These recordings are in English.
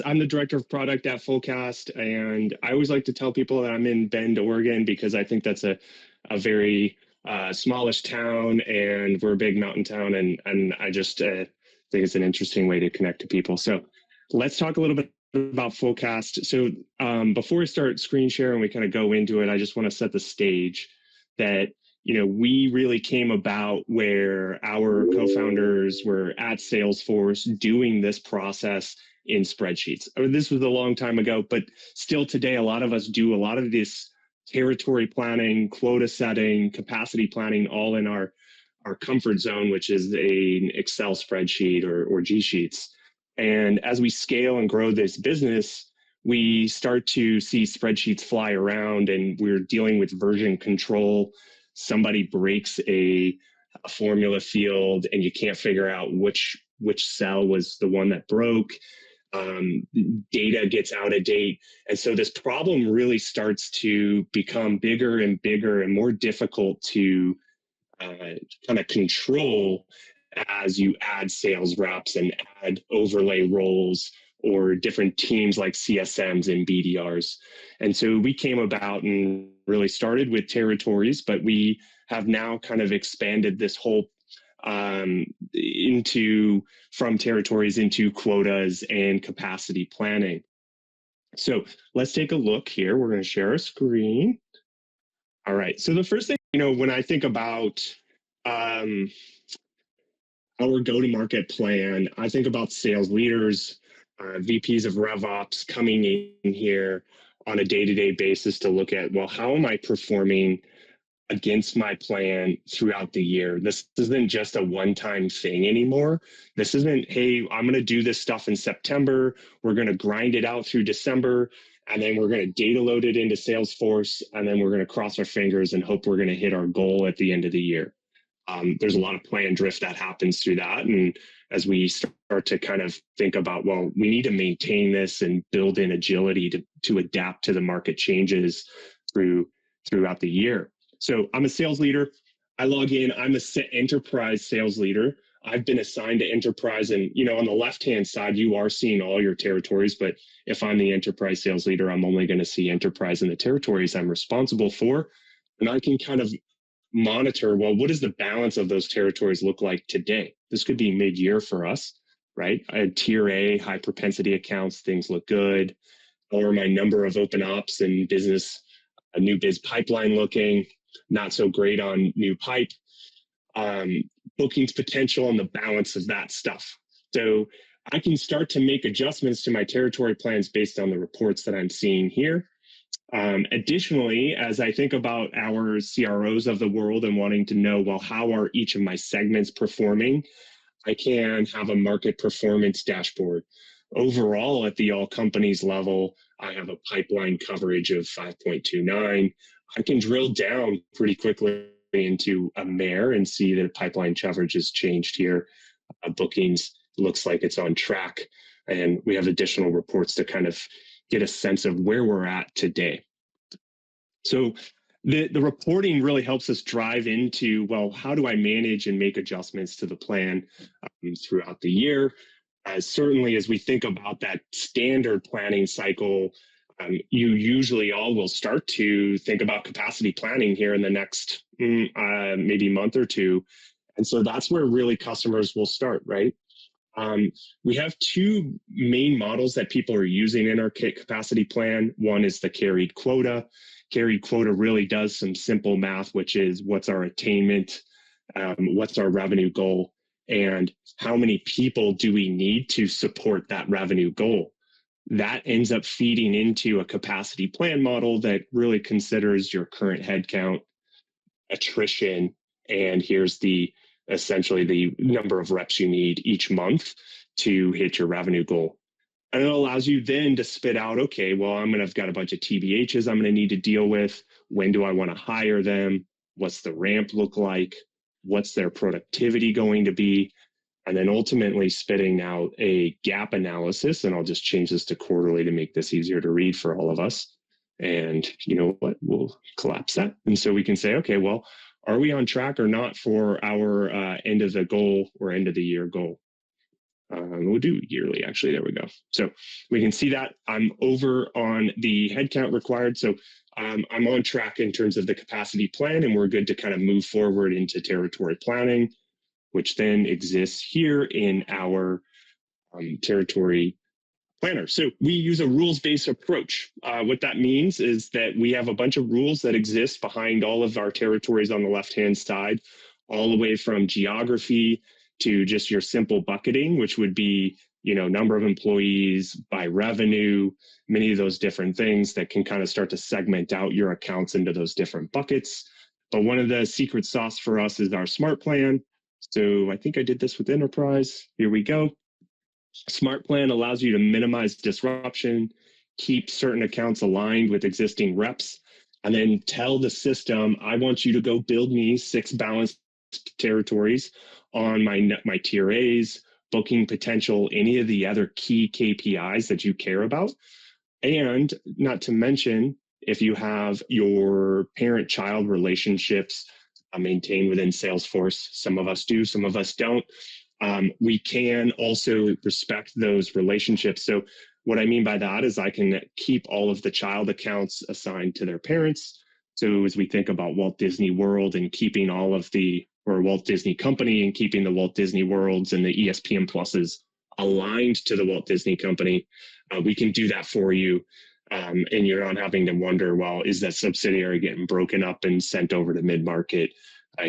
I'm the director of product at Fullcast, and I always like to tell people that I'm in Bend, Oregon, because I think that's a very smallish town, and we're a big mountain town, and I just think it's an interesting way to connect to people. So let's talk a little bit about Fullcast. So before we start screen share and we kind of go into it, I just want to set the stage that we really came about where our co-founders were at Salesforce doing this process in spreadsheets. This was a long time ago, but still today, a lot of us do a lot of this territory planning, quota setting, capacity planning, all in our comfort zone, which is an Excel spreadsheet or G Sheets. And as we scale and grow this business, we start to see spreadsheets fly around, and we're dealing with version control. Somebody breaks a formula field, and you can't figure out which cell was the one that broke. Data gets out of date. And so this problem really starts to become bigger and bigger and more difficult to kind of control as you add sales reps and add overlay roles or different teams like CSMs and BDRs. And so we came about and really started with territories, but we have now kind of expanded this whole from territories into quotas and capacity planning. So let's take a look here. We're going to share a screen. All right. So the first thing, when I think about our go-to-market plan, I think about sales leaders, VPs of RevOps coming in here on a day-to-day basis to look at, well, how am I performing against my plan throughout the year? This isn't just a one-time thing anymore. This isn't, hey, I'm going to do this stuff in September. We're going to grind it out through December, and then we're going to data load it into Salesforce, and then we're going to cross our fingers and hope we're going to hit our goal at the end of the year. There's a lot of plan drift that happens through that. And as we start to kind of think about, well, we need to maintain this and build in agility to adapt to the market changes throughout the year. So I'm a sales leader. I log in. I'm a enterprise sales leader. I've been assigned to enterprise. And, on the left-hand side, you are seeing all your territories. But if I'm the enterprise sales leader, I'm only going to see enterprise in the territories I'm responsible for. And I can kind of monitor, well, what does the balance of those territories look like today? This could be mid-year for us, right? I had tier A, high propensity accounts. Things look good. Or my number of open ops and business, a new biz pipeline looking not so great on new pipe, bookings potential, and the balance of that stuff. So I can start to make adjustments to my territory plans based on the reports that I'm seeing here. Additionally, as I think about our CROs of the world and wanting to know, well, how are each of my segments performing? I can have a market performance dashboard. Overall, at the all companies level, I have a pipeline coverage of 5.29. I can drill down pretty quickly into a MARE and see that pipeline coverage has changed here. Bookings looks like it's on track. And we have additional reports to kind of get a sense of where we're at today. So the reporting really helps us drive into, well, how do I manage and make adjustments to the plan throughout the year? Certainly, as we think about that standard planning cycle, you usually all will start to think about capacity planning here in the next maybe month or two. And so that's where really customers will start, right? We have two main models that people are using in our capacity plan. One is the carried quota. Carried quota really does some simple math, which is what's our attainment, what's our revenue goal, and how many people do we need to support that revenue goal. That ends up feeding into a capacity plan model that really considers your current headcount, attrition, and here's essentially the number of reps you need each month to hit your revenue goal. And it allows you then to spit out, okay, well, I've got a bunch of TBHs I'm going to need to deal with. When do I want to hire them? What's the ramp look like? What's their productivity going to be? And then ultimately spitting out a gap analysis. And I'll just change this to quarterly to make this easier to read for all of us. And you know what? We'll collapse that. And so we can say, okay, well, are we on track or not for our end of the goal or end of the year goal? We'll do yearly, actually. There we go. So we can see that I'm over on the headcount required. So I'm on track in terms of the capacity plan, and we're good to kind of move forward into territory planning, which then exists here in our territory planner. So we use a rules-based approach. What that means is that we have a bunch of rules that exist behind all of our territories on the left-hand side, all the way from geography to just your simple bucketing, which would be, number of employees by revenue, many of those different things that can kind of start to segment out your accounts into those different buckets. But one of the secret sauce for us is our smart plan. So I think I did this with enterprise. Here we go. Smart plan allows you to minimize disruption, keep certain accounts aligned with existing reps, and then tell the system, I want you to go build me 6 balanced territories on my tier A's, booking potential, any of the other key KPIs that you care about. And not to mention, if you have your parent-child relationships maintained within Salesforce, some of us do, some of us don't, we can also respect those relationships. So what I mean by that is I can keep all of the child accounts assigned to their parents. So as we think about Walt Disney World and keeping all of or Walt Disney Company and keeping the Walt Disney Worlds and the ESPN Pluses aligned to the Walt Disney Company, we can do that for you. And you're not having to wonder, well, is that subsidiary getting broken up and sent over to mid-market,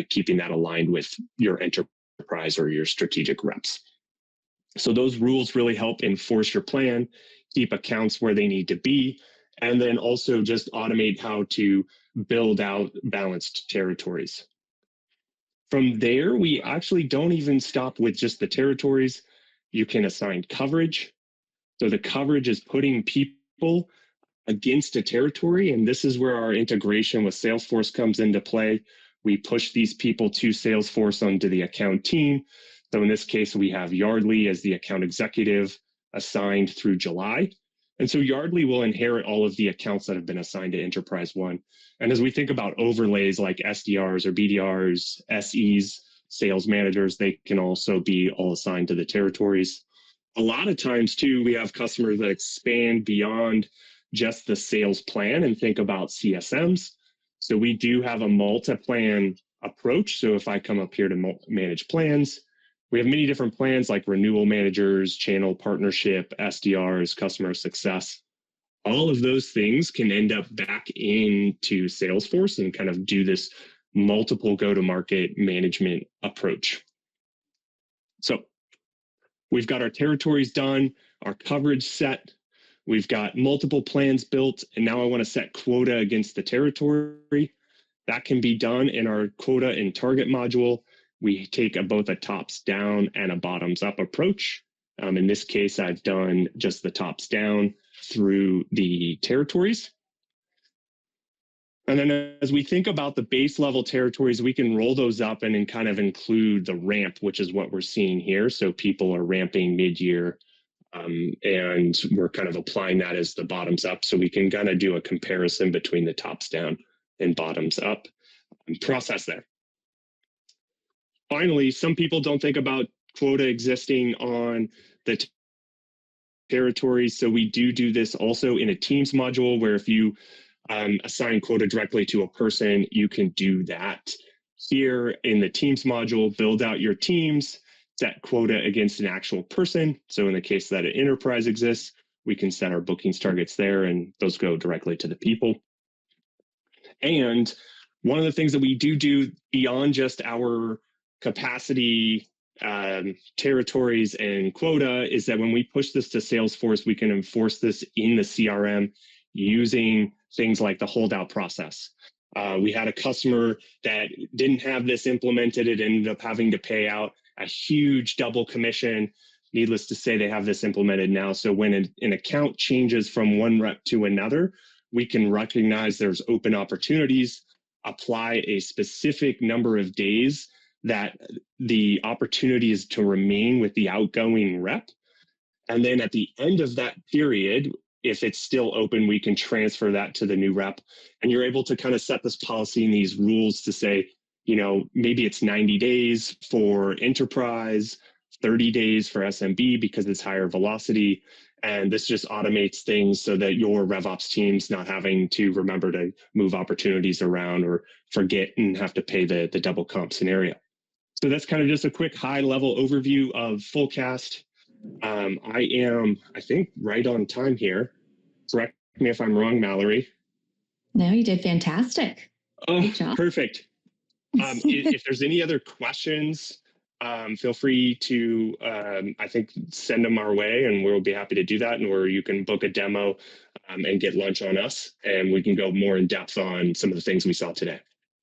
keeping that aligned with your enterprise or your strategic reps. So those rules really help enforce your plan, keep accounts where they need to be, and then also just automate how to build out balanced territories. From there, we actually don't even stop with just the territories. You can assign coverage. So the coverage is putting people against a territory, and this is where our integration with Salesforce comes into play. We push these people to Salesforce onto the account team. So in this case, we have Yardley as the account executive assigned through July. And so Yardley will inherit all of the accounts that have been assigned to Enterprise One. And as we think about overlays like SDRs or BDRs, SEs, sales managers, they can also be all assigned to the territories. A lot of times too, we have customers that expand beyond just the sales plan and think about CSMs. So we do have a multi-plan approach. So if I come up here to manage plans, we have many different plans like renewal managers, channel partnership, SDRs, customer success. All of those things can end up back into Salesforce and kind of do this multiple go-to-market management approach. So we've got our territories done, our coverage set, we've got multiple plans built, and now I want to set quota against the territory. That can be done in our quota and target module. We take both a tops down and a bottoms up approach. In this case, I've done just the tops down through the territories. And then as we think about the base level territories, we can roll those up and then kind of include the ramp, which is what we're seeing here. So people are ramping mid-year, and we're kind of applying that as the bottoms up. So we can kind of do a comparison between the tops down and bottoms up process there. Finally, some people don't think about quota existing on the territories. So we do this also in a Teams module where if you assign quota directly to a person, you can do that here in the Teams module, build out your teams, set quota against an actual person. So in the case that an enterprise exists, we can set our bookings targets there, and those go directly to the people. And one of the things that we do beyond just our capacity territories and quota is that when we push this to Salesforce, we can enforce this in the CRM using things like the holdout process. We had a customer that didn't have this implemented. It ended up having to pay out a huge double commission. Needless to say, they have this implemented now. So when an account changes from one rep to another, we can recognize there's open opportunities, apply a specific number of days that the opportunity is to remain with the outgoing rep. And then at the end of that period, if it's still open, we can transfer that to the new rep. And you're able to kind of set this policy and these rules to say, maybe it's 90 days for enterprise, 30 days for SMB because it's higher velocity. And this just automates things so that your RevOps team's not having to remember to move opportunities around or forget and have to pay the double comp scenario. So that's kind of just a quick high level overview of Fullcast. I am, I think, right on time here. Correct me if I'm wrong, Mallory. No, you did fantastic. Oh, perfect. If there's any other questions, feel free to, I think, send them our way, and we'll be happy to do that. Or you can book a demo and get lunch on us, and we can go more in depth on some of the things we saw today.